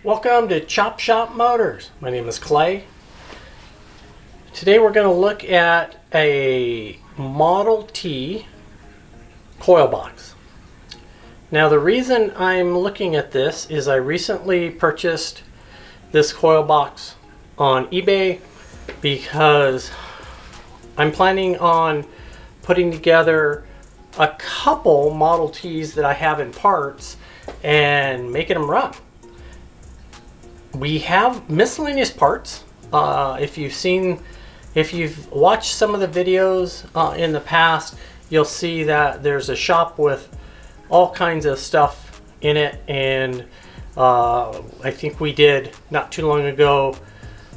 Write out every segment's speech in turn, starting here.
Welcome to Chop Shop Motors. My name is Clay. Today we're going to look at a Model T coil box. Now the reason I'm looking at this is I recently purchased this coil box on eBay because I'm planning on putting together a couple Model Ts that I have in parts and making them run. We have miscellaneous parts. If you've watched some of the videos in the past, you'll see that there's a shop with all kinds of stuff in it, and I think we did not too long ago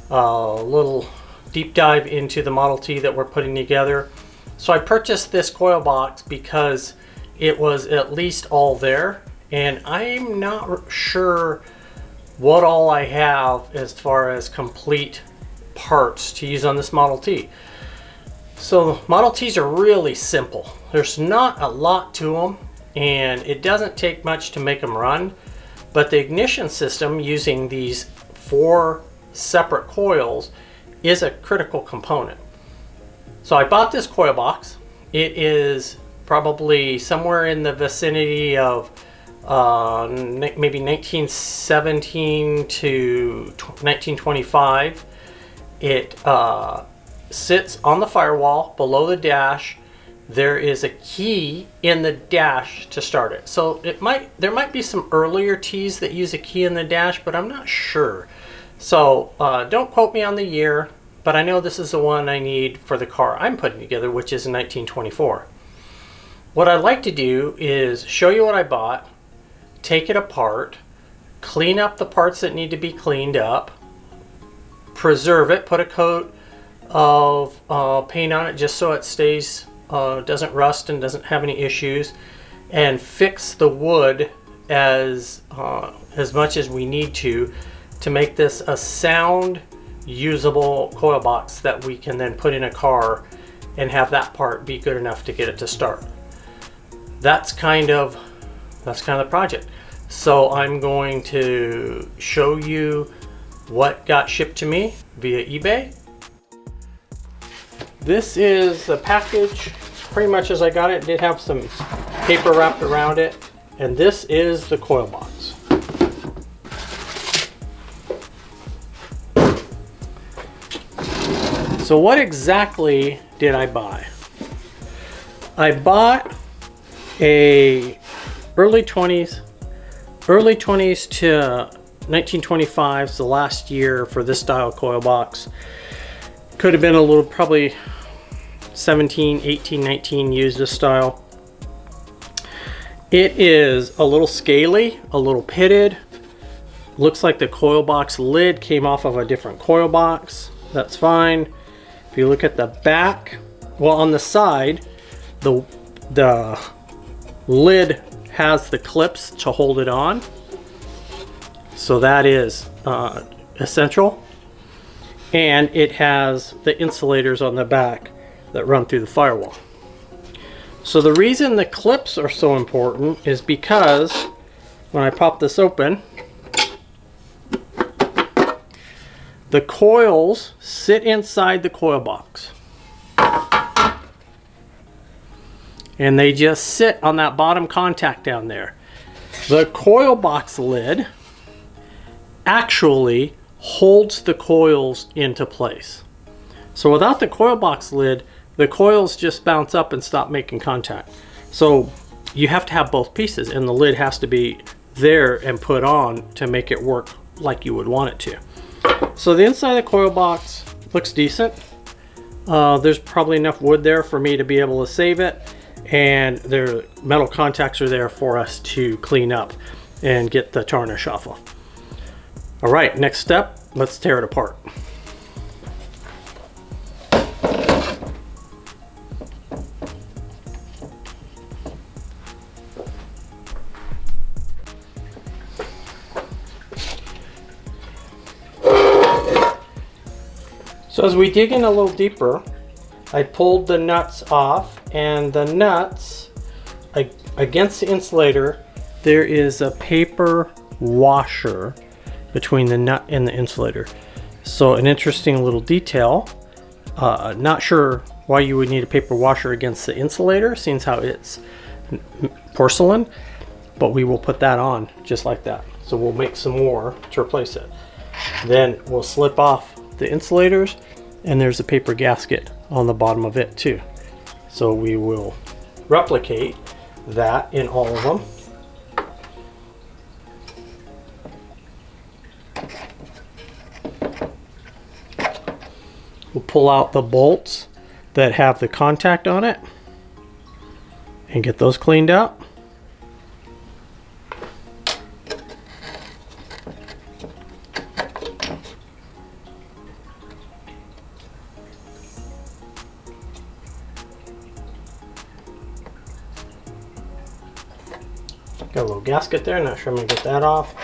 a little deep dive into the Model T that we're putting together. So I purchased this coil box because it was at least all there, and I'm not sure what all I have as far as complete parts to use on this Model T. So Model Ts are really simple. There's not a lot to them, and it doesn't take much to make them run, but the ignition system using these 4 separate coils is a critical component. So I bought this coil box. It is probably somewhere in the vicinity of maybe 1917 to 1925. It sits on the firewall below the dash. There is a key in the dash to start it. So there might be some earlier Ts that use a key in the dash, but I'm not sure. So don't quote me on the year, but I know this is the one I need for the car I'm putting together, which is in 1924. What I'd like to do is show you what I bought, take it apart, clean up the parts that need to be cleaned up, preserve it, put a coat of paint on it just so it stays, doesn't rust and doesn't have any issues, and fix the wood as much as we need to make this a sound, usable coil box that we can then put in a car and have that part be good enough to get it to start. That's kind of the project. So I'm going to show you what got shipped to me via eBay. This is the package pretty much as I got it. It did have some paper wrapped around it, and this is the coil box. So what exactly did I buy? I bought a early 20s to 1925 is the last year for this style coil box. Could have been a little, probably 17, 18, 19 used this style. It is a little scaly, a little pitted. Looks like the coil box lid came off of a different coil box. That's fine. If you look at the back, well, on the side, the lid has the clips to hold it on, so that is essential, and it has the insulators on the back that run through the firewall. So the reason the clips are so important is because when I pop this open, the coils sit inside the coil box. And they just sit on that bottom contact down there. The coil box lid actually holds the coils into place. So without the coil box lid, the coils just bounce up and stop making contact. So you have to have both pieces, and the lid has to be there and put on to make it work like you would want it to. So the inside of the coil box looks decent. There's probably enough wood there for me to be able to save it. And their metal contacts are there for us to clean up and get the tarnish off of. All right, next step, let's tear it apart. So as we dig in a little deeper, I pulled the nuts off, and the nuts, against the insulator, there is a paper washer between the nut and the insulator. So an interesting little detail. Not sure why you would need a paper washer against the insulator, seeing how it's porcelain, but we will put that on just like that. So we'll make some more to replace it. Then we'll slip off the insulators, and there's a paper gasket on the bottom of it too. So we will replicate that in all of them. We'll pull out the bolts that have the contact on it and get those cleaned out. Got a little gasket there, not sure I'm gonna get that off.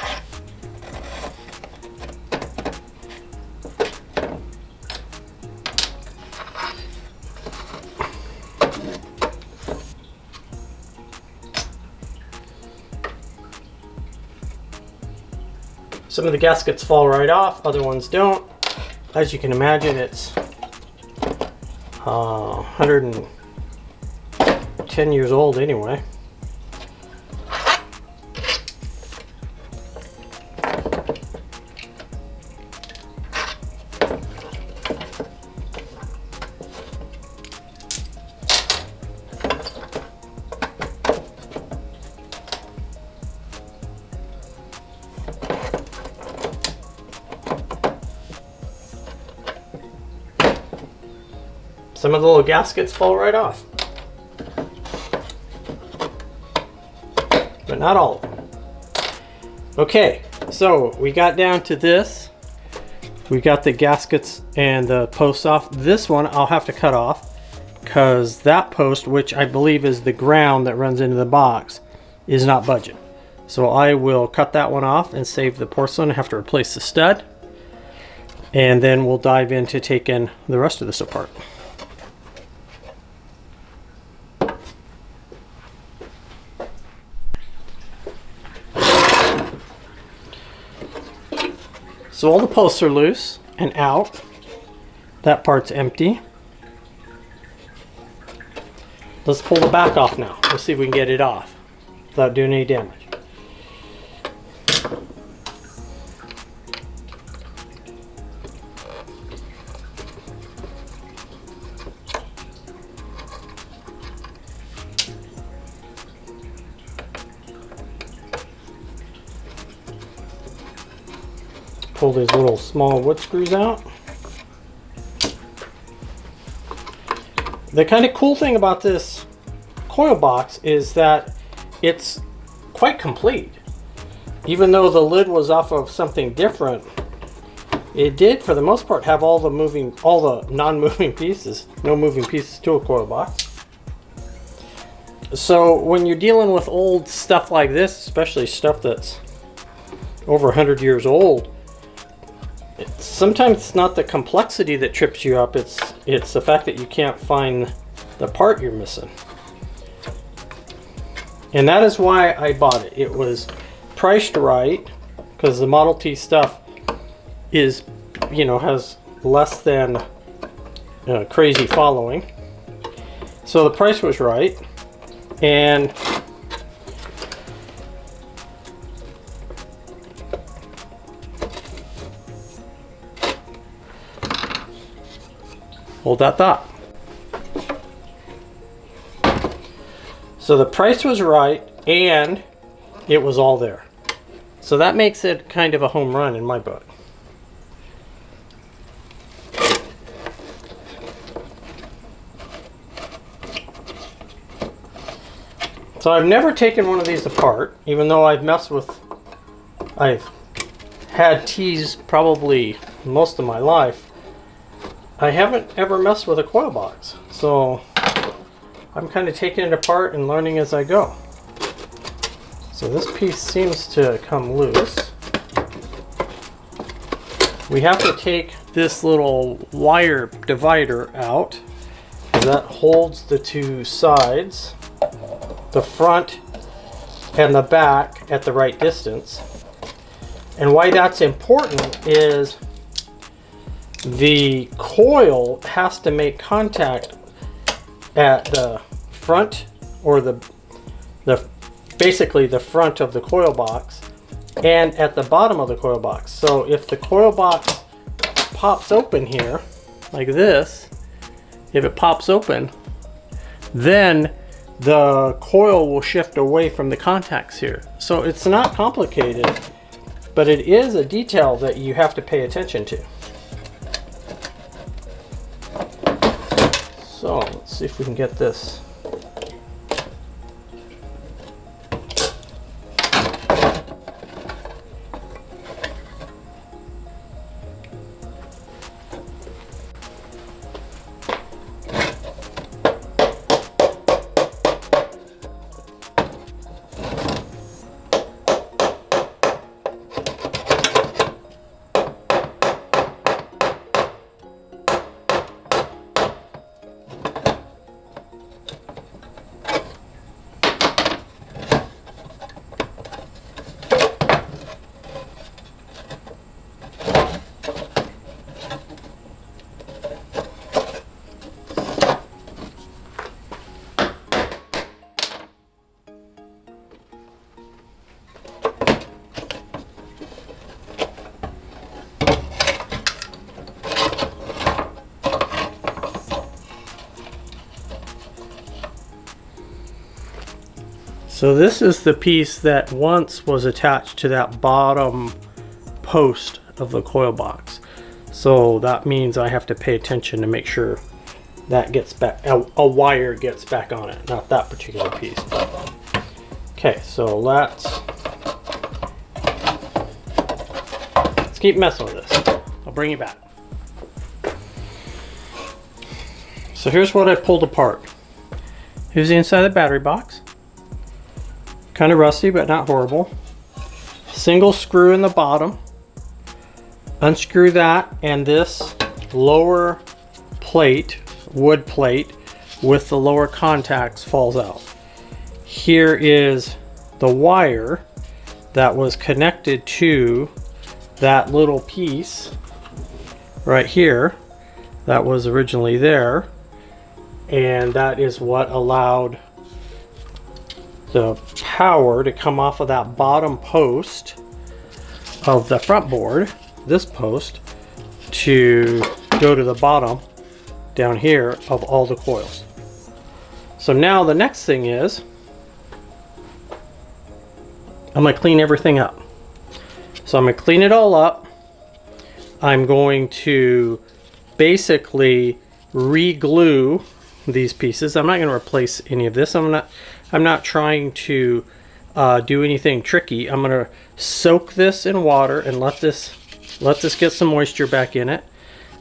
Some of the gaskets fall right off, other ones don't. As you can imagine, it's 110 years old anyway. Some of the little gaskets fall right off, but not all of them. Okay, so we got down to this. We got the gaskets and the posts off. This one I'll have to cut off because that post, which I believe is the ground that runs into the box, is not budget. So I will cut that one off and save the porcelain. I have to replace the stud, and then we'll dive into taking the rest of this apart. So all the posts are loose and out. That part's empty. Let's pull the back off now. Let's see if we can get it off without doing any damage. Pull these little small wood screws out. The kind of cool thing about this coil box is that it's quite complete. Even though the lid was off of something different, it did for the most part have all the non-moving pieces. No moving pieces to a coil box. So when you're dealing with old stuff like this, especially stuff that's over 100 years old, sometimes it's not the complexity that trips you up, it's the fact that you can't find the part you're missing. And that is why I bought it. It was priced right, because the Model T stuff is, you know, has less than crazy following. So the price was right, and hold that thought. So the price was right and it was all there. So that makes it kind of a home run in my book. So I've never taken one of these apart, even though I've had T's probably most of my life. I haven't ever messed with a coil box, so I'm kind of taking it apart and learning as I go. So this piece seems to come loose. We have to take this little wire divider out, and that holds the two sides, the front and the back, at the right distance. And why that's important is the coil has to make contact at the front, or basically the front of the coil box, and at the bottom of the coil box. So if the coil box pops open here like this, if it pops open, then the coil will shift away from the contacts here. So it's not complicated, but it is a detail that you have to pay attention to. So let's see if we can get this. So this is the piece that once was attached to that bottom post of the coil box. So that means I have to pay attention to make sure that gets back, a wire gets back on it, not that particular piece. Okay, so let's keep messing with this. I'll bring you back. So here's what I pulled apart. Here's the inside of the battery box. Kind of rusty, but not horrible. Single screw in the bottom. Unscrew that, and this lower plate, wood plate, with the lower contacts falls out. Here is the wire that was connected to that little piece right here that was originally there, and that is what allowed the power to come off of that bottom post of the front board, this post, to go to the bottom down here of all the coils. So now the next thing is I'm going to clean everything up. So I'm going to clean it all up. I'm going to basically re-glue these pieces. I'm not going to replace any of this. I'm not trying to do anything tricky. I'm going to soak this in water and let this get some moisture back in it.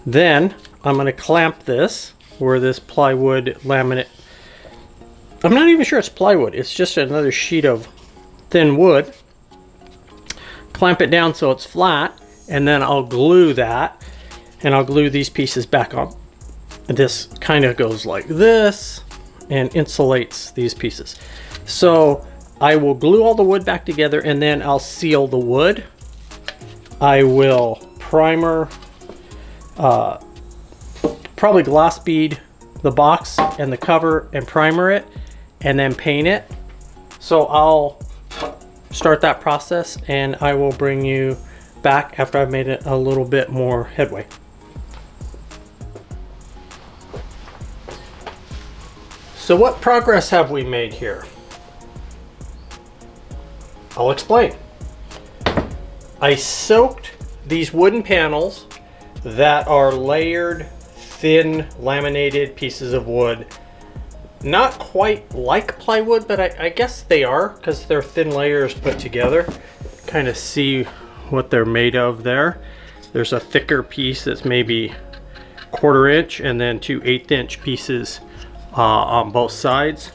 Then I'm going to clamp this where this plywood laminate. I'm not even sure it's plywood. It's just another sheet of thin wood. Clamp it down so it's flat, and then I'll glue that, and I'll glue these pieces back on. This kind of goes like this and insulates these pieces. So I will glue all the wood back together, and then I'll seal the wood. I will primer, probably gloss bead the box and the cover and primer it, and then paint it. So I'll start that process, and I will bring you back after I've made it a little bit more headway. So what progress have we made here? I'll explain. I soaked these wooden panels that are layered, thin, laminated pieces of wood. Not quite like plywood, but I guess they are, because they're thin layers put together. Kind of see what they're made of there. There's a thicker piece that's maybe 1/4 inch, and then 2 1/8 inch pieces on both sides.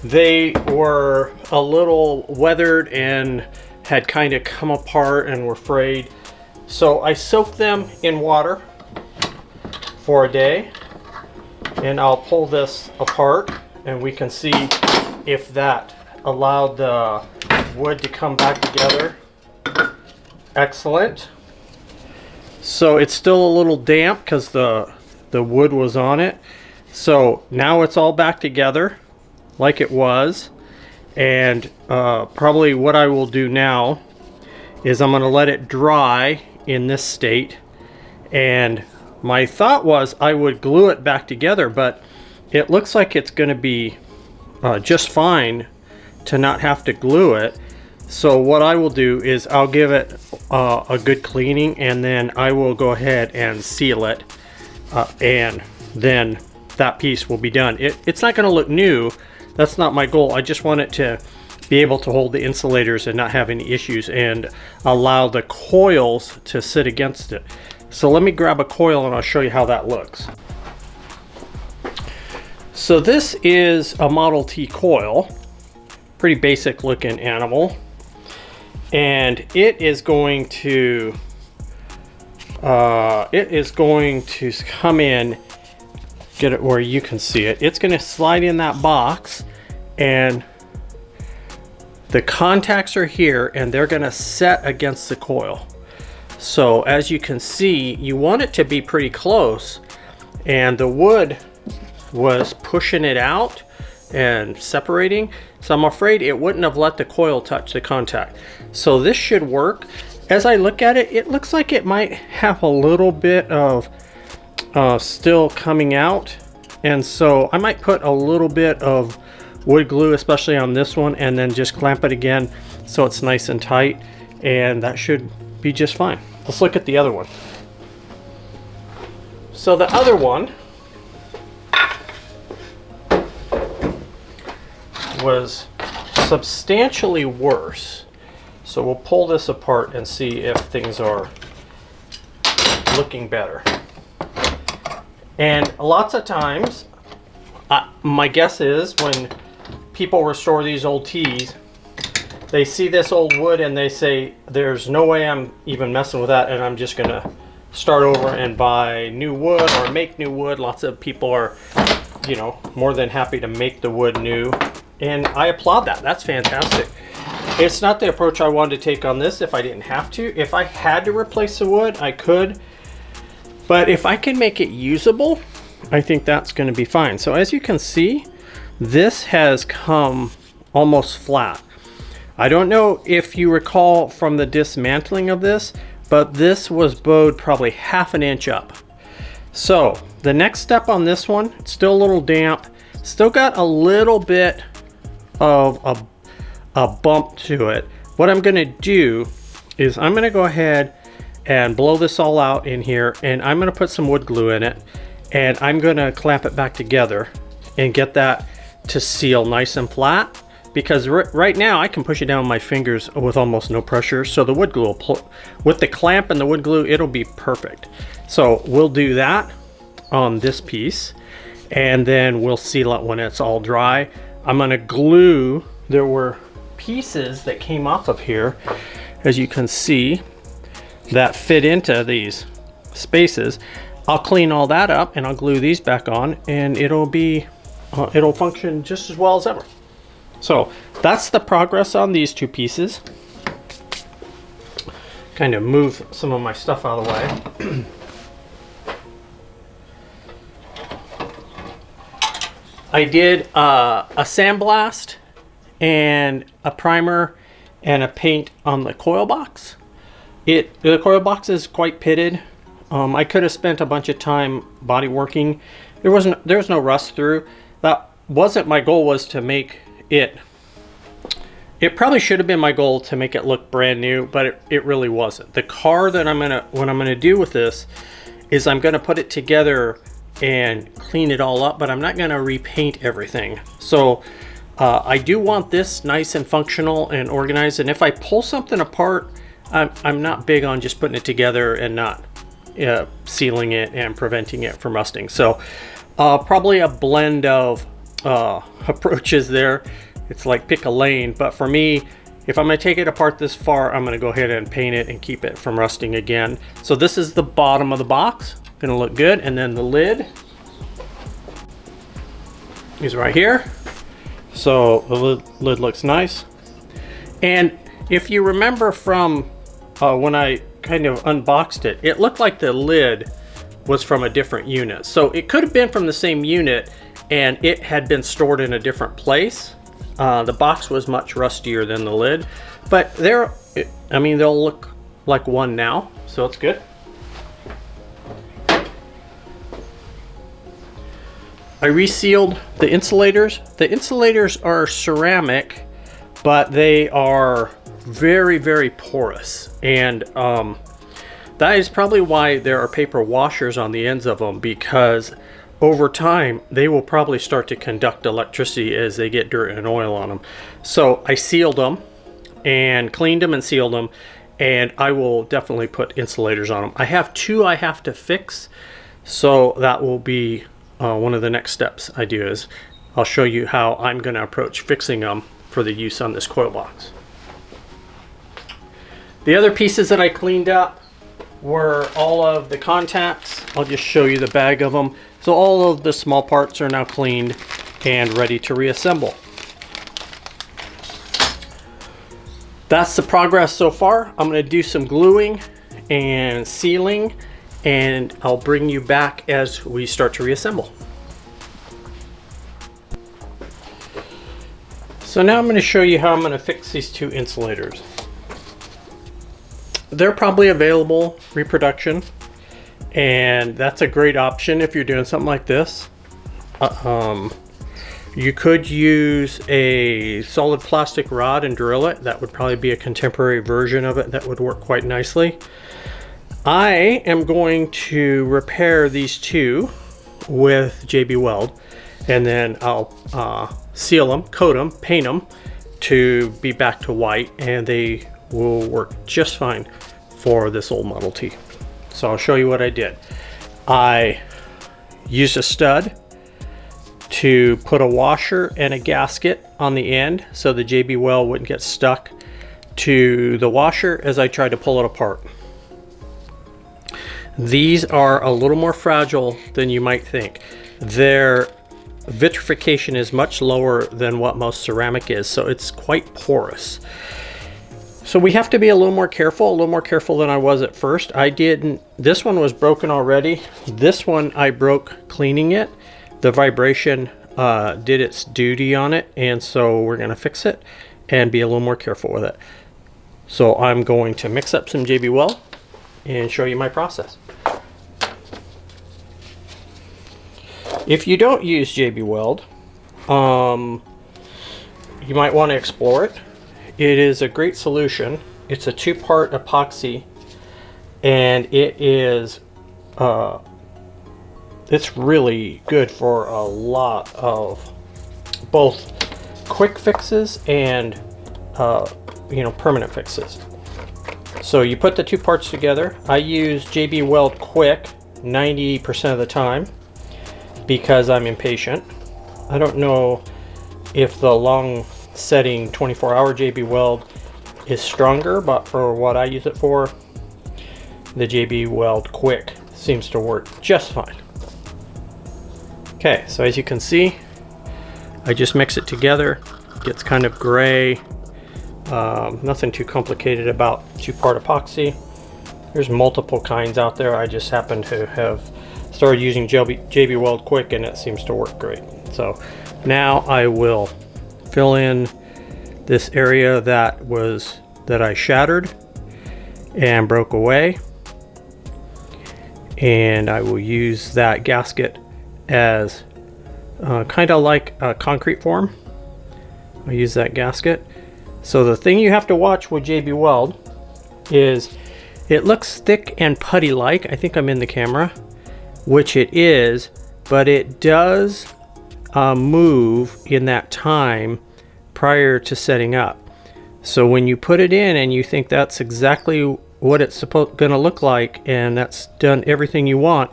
They were a little weathered and had kind of come apart and were frayed. So I soaked them in water for a day, and I'll pull this apart and we can see if that allowed the wood to come back together Excellent. So it's still a little damp because the wood was on it. So now it's all back together like it was. And probably what I will do now is I'm going to let it dry in this state. And my thought was I would glue it back together, but it looks like it's going to be just fine to not have to glue it. So what I will do is I'll give it a good cleaning, and then I will go ahead and seal it, and then that piece will be done. It's not going to look new. That's not my goal. I just want it to be able to hold the insulators and not have any issues and allow the coils to sit against it. So let me grab a coil and I'll show you how that looks. So this is a Model T coil, pretty basic looking animal, and it is going to come in, get it where you can see it. It's going to slide in that box, and the contacts are here, and they're going to set against the coil. So as you can see, you want it to be pretty close, and the wood was pushing it out and separating, so I'm afraid it wouldn't have let the coil touch the contact. So this should work. As I look at it, it looks like it might have a little bit of still coming out, and so I might put a little bit of wood glue, especially on this one, and then just clamp it again so it's nice and tight, and that should be just fine. Let's look at the other one. So the other one was substantially worse. So we'll pull this apart and see if things are looking better. And lots of times, my guess is when people restore these old teas, they see this old wood and they say, there's no way I'm even messing with that, and I'm just gonna start over and buy new wood or make new wood. Lots of people are, you know, more than happy to make the wood new, and I applaud that. That's fantastic. It's not the approach I wanted to take on this if I didn't have to. If I had to replace the wood, I could, but if I can make it usable, I think that's going to be fine. So as you can see, this has come almost flat. I don't know if you recall from the dismantling of this, but this was bowed probably ½ an inch up. So the next step on this one, it's still a little damp, still got a little bit of a bump to it. What I'm going to do is I'm going to go ahead and blow this all out in here, and I'm going to put some wood glue in it, and I'm going to clamp it back together and get that to seal nice and flat, because right now I can push it down with my fingers with almost no pressure. So the wood glue will with the clamp and the wood glue, it'll be perfect. So we'll do that on this piece, and then we'll seal it when it's all dry. I'm going to glue. There were pieces that came off of here, as you can see, that fit into these spaces. I'll clean all that up and I'll glue these back on, and it'll function just as well as ever. So that's the progress on these two pieces. Kind of move some of my stuff out of the way. I did a sandblast and a primer and a paint on the coil box. The coil box is quite pitted. I could have spent a bunch of time body working. There was no rust through. That wasn't my goal. Was to make it. It probably should have been my goal to make it look brand new, but it really wasn't. The car that what I'm gonna do with this is I'm gonna put it together and clean it all up, but I'm not gonna repaint everything. So I do want this nice and functional and organized, and if I pull something apart, I'm not big on just putting it together and not sealing it and preventing it from rusting. So probably a blend of approaches there. It's like pick a lane, but for me, if I'm going to take it apart this far, I'm going to go ahead and paint it and keep it from rusting again. So this is the bottom of the box, going to look good, and then the lid is right here. So the lid looks nice. And if you remember from when I kind of unboxed it, it looked like the lid was from a different unit. So it could have been from the same unit and it had been stored in a different place. The box was much rustier than the lid, but I mean, they'll look like one now, so it's good. I resealed the insulators. The insulators are ceramic, but they are very, very porous. And that is probably why there are paper washers on the ends of them, because over time they will probably start to conduct electricity as they get dirt and oil on them. So I sealed them and cleaned them and sealed them, and I will definitely put insulators on them. I have two I have to fix, so that will be one of the next steps I do. Is I'll show you how I'm going to approach fixing them for the use on this coil box. The other pieces that I cleaned up were all of the contacts. I'll just show you the bag of them. So all of the small parts are now cleaned and ready to reassemble. That's the progress so far. I'm going to do some gluing and sealing, and I'll bring you back as we start to reassemble. So now I'm going to show you how I'm going to fix these two insulators. They're probably available reproduction, and that's a great option if you're doing something like this. You could use a solid plastic rod and drill it. That would probably be a contemporary version of it that would work quite nicely. I am going to repair these two with JB Weld, and then I'll seal them, coat them, paint them to be back to white, and they will work just fine for this old Model T. So I'll show you what I did. I used a stud to put a washer and a gasket on the end so the JB Weld wouldn't get stuck to the washer as I tried to pull it apart. These are a little more fragile than you might think. Their vitrification is much lower than what most ceramic is, so it's quite porous. So we have to be a little more careful than I was at first. This one was broken already. This one I broke cleaning it. The vibration did its duty on it, and so we're gonna fix it and be a little more careful with it. So I'm going to mix up some JB Weld and show you my process. If you don't use JB Weld, you might want to explore it. It is a great solution. It's a two-part epoxy, and it's really good for a lot of both quick fixes and permanent fixes. So you put the two parts together. I use JB Weld Quick 90% of the time because I'm impatient. I don't know if the long setting 24-hour JB Weld is stronger, but for what I use it for, the JB Weld Quick seems to work just fine. Okay, so as you can see, I just mix it together. It gets kind of gray. Nothing too complicated about two-part epoxy. There's multiple kinds out there. I just happen to have started using JB Weld Quick, and it seems to work great. So now I will fill in this area that I shattered and broke away, and I will use that gasket as kind of like a concrete form. I'll use that gasket. So the thing you have to watch with JB Weld is it looks thick and putty like. I think I'm in the camera, which it is, but it does move in that time prior to setting up. So when you put it in and you think that's exactly what it's going to look like, and that's done everything you want,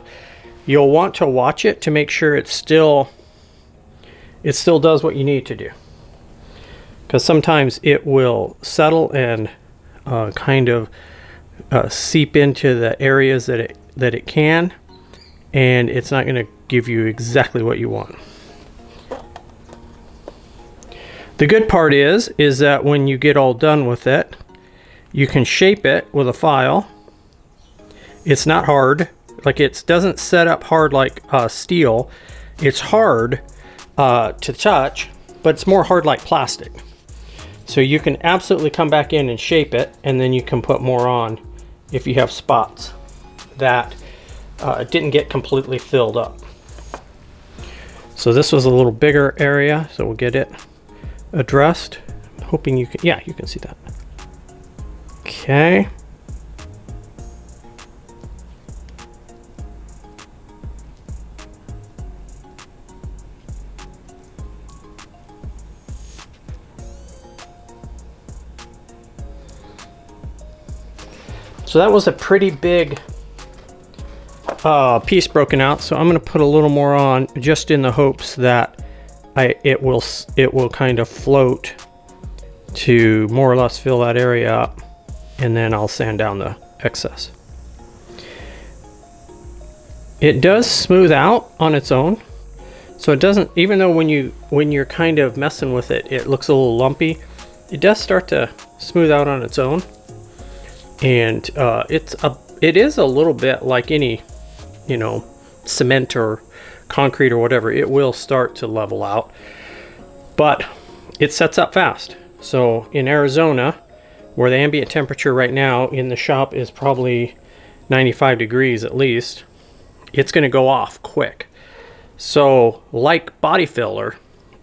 you'll want to watch it to make sure it still does what you need to do. Because sometimes it will settle and kind of seep into the areas that it can, and it's not going to give you exactly what you want. The good part is that when you get all done with it You can shape it with a file. It's not hard. Like, it doesn't set up hard like steel. It's hard to touch, but it's more hard like plastic. So you can absolutely come back in and shape it, and then you can put more on if you have spots that didn't get completely filled up. So this was a little bigger area, so we'll get it addressed. I'm hoping you can, yeah, you can see that. Okay. So that was a pretty big piece broken out. So I'm going to put a little more on, just in the hopes that it will kind of float to more or less fill that area up, and then I'll sand down the excess. It does smooth out on its own, so it doesn't, even though when you're kind of messing with it, it looks a little lumpy. It does start to smooth out on its own. And it is a little bit like any, you know, cement or concrete or whatever. It will start to level out, but it sets up fast. So in Arizona, where the ambient temperature right now in the shop is probably 95 degrees at least, it's going to go off quick. So like body filler,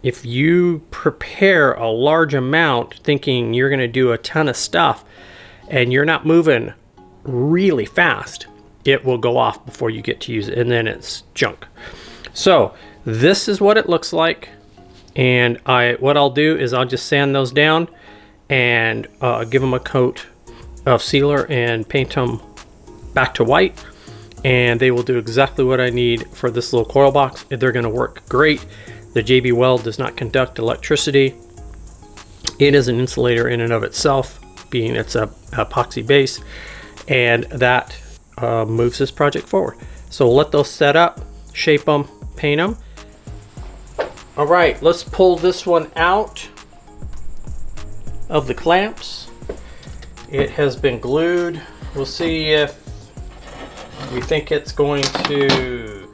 if you prepare a large amount thinking you're going to do a ton of stuff, and you're not moving really fast, it will go off before you get to use it, and then it's junk. So this is what it looks like, and what I'll do is I'll just sand those down and give them a coat of sealer and paint them back to white, and they will do exactly what I need for this little coil box. They're going to work great. The JB Weld does not conduct electricity. It is an insulator in and of itself, being it's a epoxy base, and that moves this project forward. So we'll let those set up, shape them, paint them. All right, let's pull this one out of the clamps. It has been glued. We'll see if we think it's going to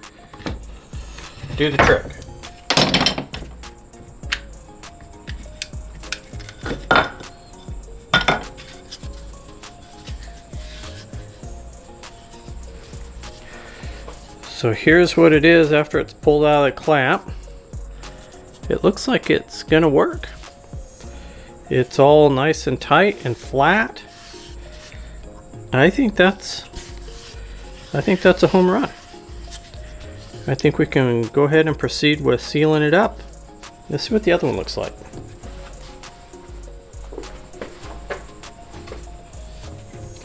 do the trick. So here's what it is after it's pulled out of the clamp. It looks like it's gonna work. It's all nice and tight and flat. I think that's a home run. I think we can go ahead and proceed with sealing it up. Let's see what the other one looks like.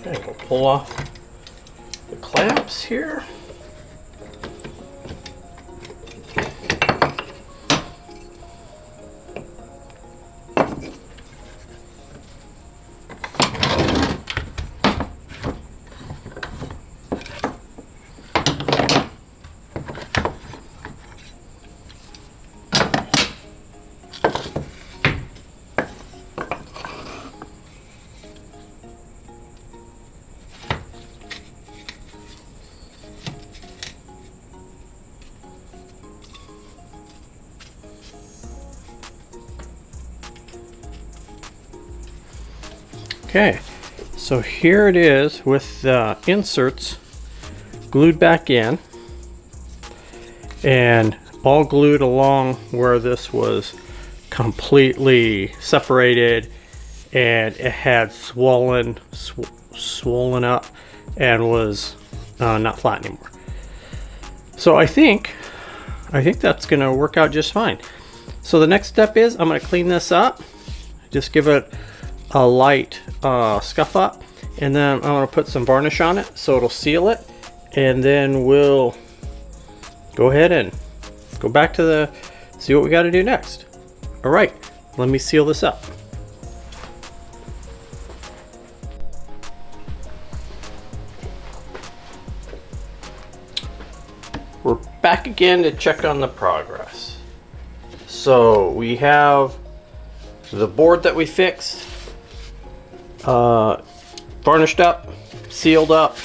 Okay, we'll pull off the clamps here. Okay, so here it is with the inserts glued back in, and all glued along where this was completely separated, and it had swollen up and was not flat anymore. So I think that's gonna work out just fine. So the next step is I'm gonna clean this up, just give it a light scuff up, and then I'm going to put some varnish on it so it'll seal it, and then we'll go ahead and go back to see what we got to do next. All right, let me seal this up. We're back again to check on the progress. So we have the board that we fixed. varnished up, sealed up.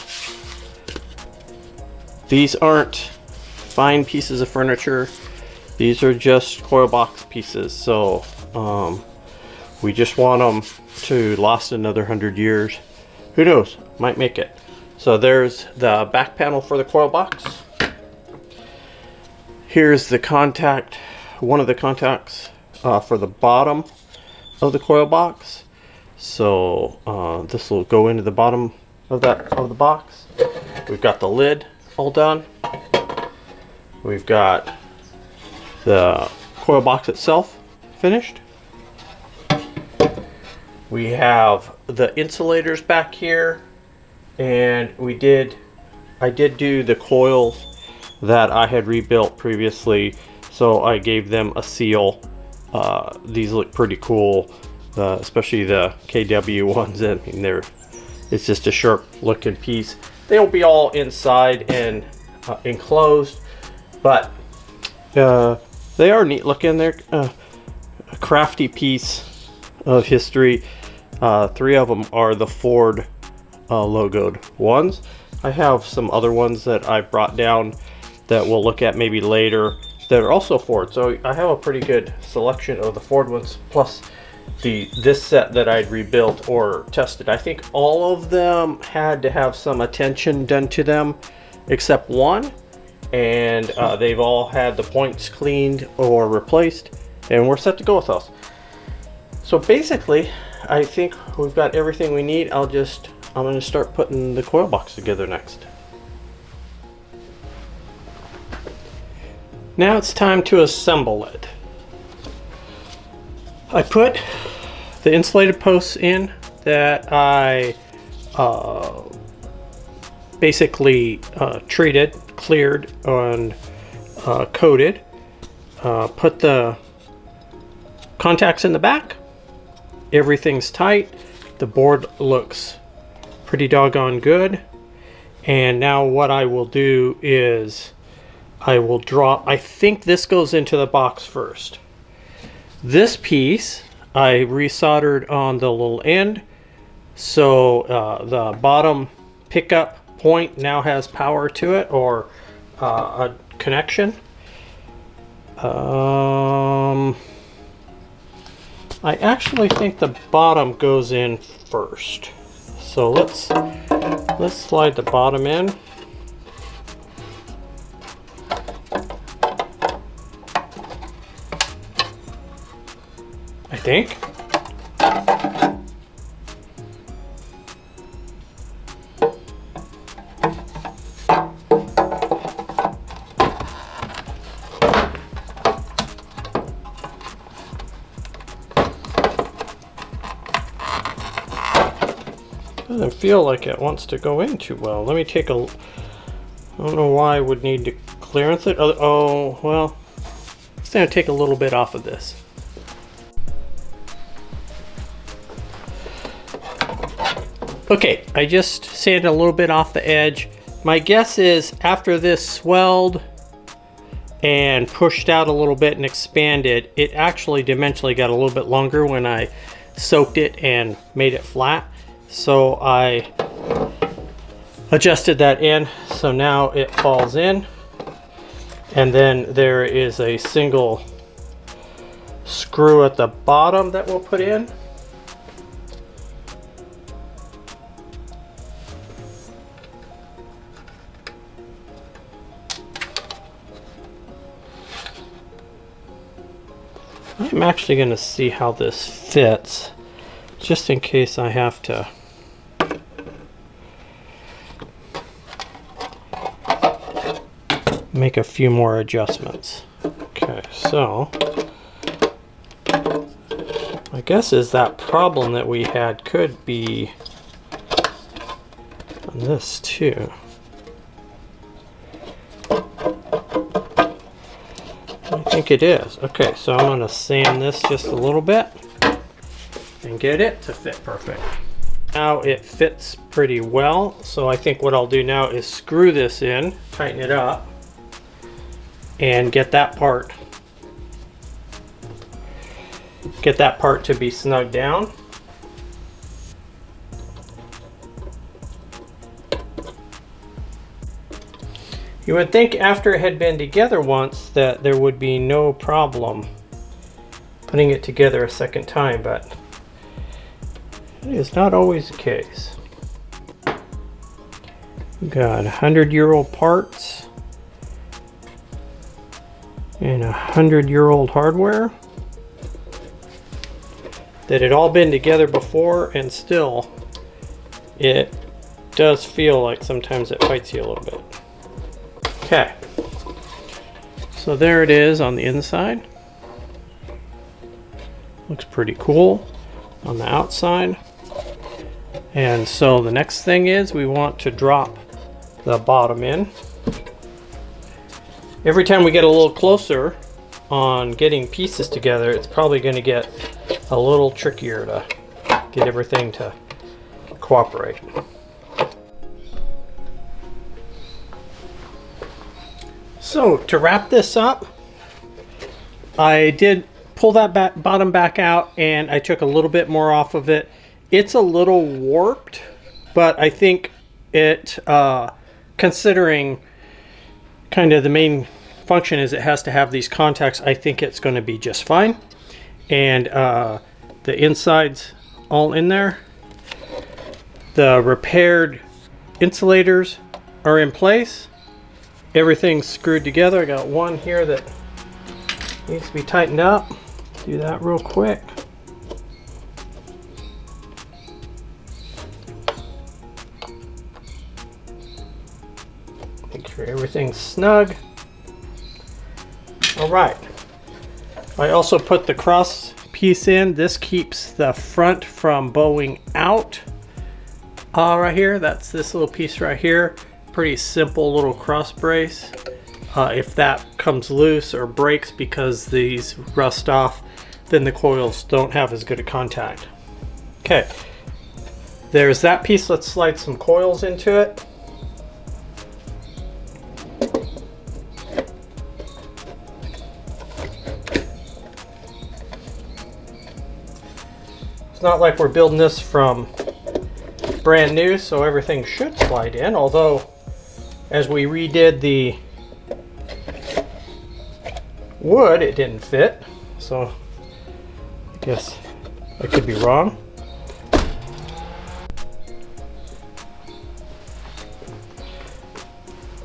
These aren't fine pieces of furniture. These are just coil box pieces. So we just want them to last another 100 years. Who knows? Might make it. So there's the back panel for the coil box. Here's the contact, one of the contacts for the bottom of the coil box. So this will go into the bottom of the box. We've got the lid all done. We've got the coil box itself finished. We have the insulators back here, and I did do the coils that I had rebuilt previously, so I gave them a seal. These look pretty cool, especially the KW ones. I mean, it's just a sharp looking piece. They'll be all inside and enclosed, but they are neat looking. They're a crafty piece of history. 3 of them are the Ford logoed ones. I have some other ones that I brought down that we'll look at maybe later that are also Ford. So I have a pretty good selection of the Ford ones, plus this set that I'd rebuilt or tested. I think all of them had to have some attention done to them except one, and they've all had the points cleaned or replaced, and we're set to go with those. So basically, I think we've got everything we need. I'm going to start putting the coil box together next. Now it's time to assemble it. I put the insulated posts in that I basically treated, cleared, and coated. Put the contacts in the back. Everything's tight. The board looks pretty doggone good. And now what I will do is I will draw, I think this goes into the box first. This piece I resoldered on the little end, so the bottom pickup point now has power to it, or a connection. I actually think the bottom goes in first. So let's slide the bottom in. I think. Doesn't feel like it wants to go in too well. Let me take a, I don't know why I would need to clearance it. Oh, well, it's going to take a little bit off of this. Okay, I just sanded a little bit off the edge. My guess is after this swelled and pushed out a little bit and expanded, it actually dimensionally got a little bit longer when I soaked it and made it flat. So I adjusted that in, so now it falls in. And then there is a single screw at the bottom that we'll put in. I'm actually going to see how this fits, just in case I have to make a few more adjustments. Okay, so my guess is that problem that we had could be on this too. I think it is. Okay, so I'm going to sand this just a little bit and get it to fit perfect. Now it fits pretty well, so I think what I'll do now is screw this in, tighten it up, and get that part to be snugged down. You would think after it had been together once that there would be no problem putting it together a second time, but it is not always the case. We've got 100-year-old parts and 100-year-old hardware that had all been together before, and still it does feel like sometimes it fights you a little bit. Okay, so there it is on the inside. Looks pretty cool on the outside. And so the next thing is we want to drop the bottom in. Every time we get a little closer on getting pieces together, it's probably going to get a little trickier to get everything to cooperate. So to wrap this up, I did pull that bottom back out, and I took a little bit more off of it. It's a little warped, but I think it, considering kind of the main function is it has to have these contacts, I think it's going to be just fine. And the inside's all in there. The repaired insulators are in place. Everything's screwed together. I got one here that needs to be tightened up. Do that real quick. Make sure everything's snug. All right. I also put the cross piece in. This keeps the front from bowing out. Right here, that's this little piece right here. Pretty simple little cross brace. If that comes loose or breaks because these rust off, then the coils don't have as good a contact. Okay, there's that piece. Let's slide some coils into it. It's not like we're building this from brand new, so everything should slide in, although as we redid the wood, it didn't fit, so I guess I could be wrong.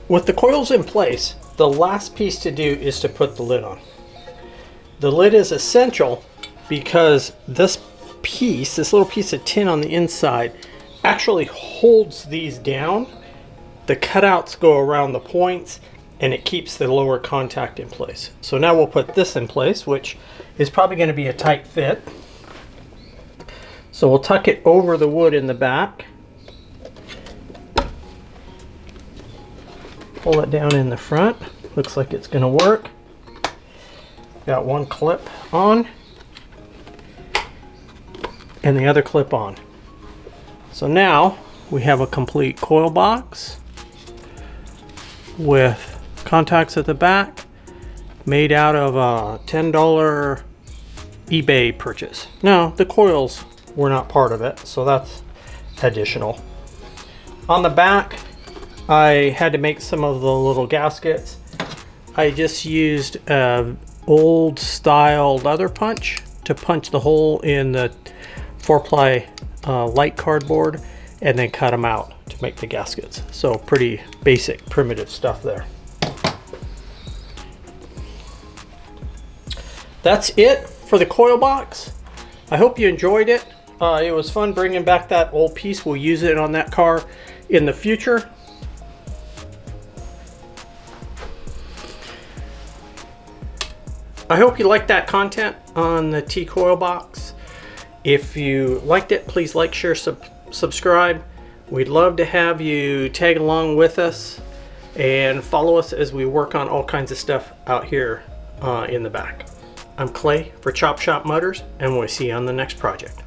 With the coils in place, the last piece to do is to put the lid on. The lid is essential because this piece, this little piece of tin on the inside, actually holds these down. The cutouts go around the points and it keeps the lower contact in place. So now we'll put this in place, which is probably going to be a tight fit. So we'll tuck it over the wood in the back. Pull it down in the front. Looks like it's going to work. Got one clip on and the other clip on. So now we have a complete coil box with contacts at the back, made out of a $10 eBay purchase. Now the coils were not part of it, so that's additional. On the back, I had to make some of the little gaskets. I just used an old style leather punch to punch the hole in the 4-ply light cardboard and then cut them out to make the gaskets. So pretty basic, primitive stuff there. That's it for the coil box. I hope you enjoyed it. It was fun bringing back that old piece. We'll use it on that car in the future. I hope you liked that content on the T-Coil box. If you liked it, please like, share, subscribe. We'd love to have you tag along with us and follow us as we work on all kinds of stuff out here in the back. I'm Clay for Chop Shop Motors, and we'll see you on the next project.